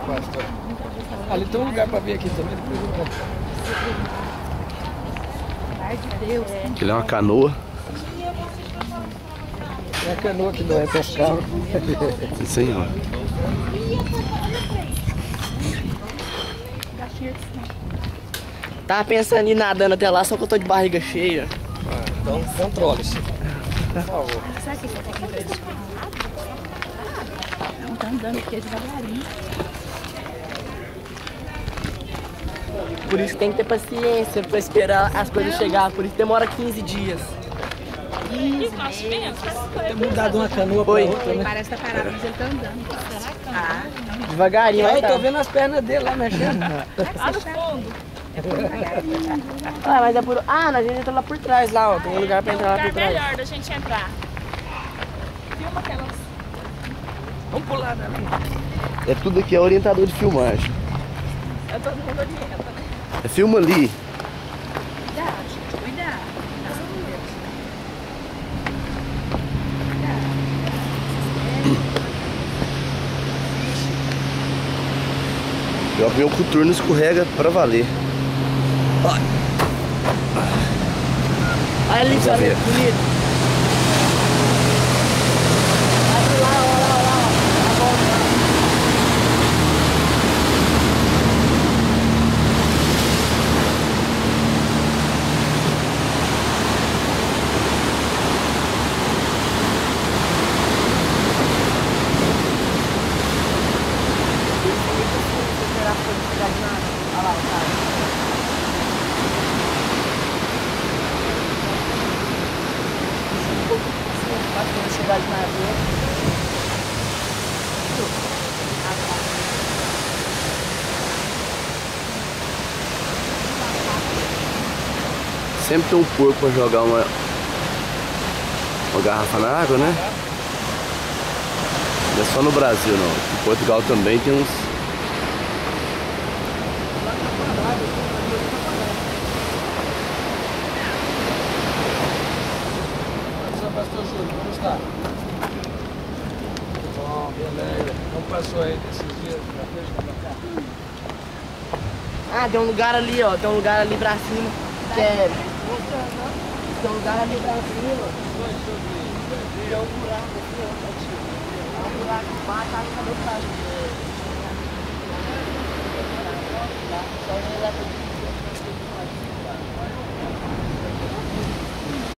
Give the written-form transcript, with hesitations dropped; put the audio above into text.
pastor. Ali tem um lugar pra ver aqui também. Aquilo é uma canoa. É a canoa que não é pescar. Sim, senhor. Tava pensando em ir nadando até lá, só que eu tô de barriga cheia. Então controle-se. Por favor. Não, tá andando aqui devagarinho. Por isso tem que ter paciência pra esperar as coisas chegar. Por isso demora 15 dias. Tem mudado uma canoa pra Oi. outra, né? Parece que tá parado, mas ele tá andando. Será que tá? Devagarinho, Eu tá? tô vendo as pernas dele lá mexendo. Lá no fundo. Ah, mas é por... Ah, a gente entra lá por trás, lá, ó. Tem um lugar pra entrar lá por trás. Melhor da gente entrar. Filma aquelas. Vamos pular dali. É tudo aqui, é orientador de filmagem. É todo mundo orienta, né? É filma ali. Cuidado, gente, cuidado. Pior que meu coturno escorrega pra valer. Olha ali, Vamos olha ver. ali, bonito. Olha lá, olha lá, olha lá. Tá bom, tá. Chegar de navio. Sempre tem um porco pra jogar uma garrafa na água, né? Não é só no Brasil, não. Em Portugal também tem uns... Só pastor Júlio, como está? Bom, beleza. Como passou aí desses dias? Já fez pra cá? Ah, tem um lugar ali, ó. Tem um lugar ali pra cima. Que é... Tem um lugar ali pra cima. Tem um buraco aqui, ó. Tem um buraco embaixo, acho que cadê o prazo? Só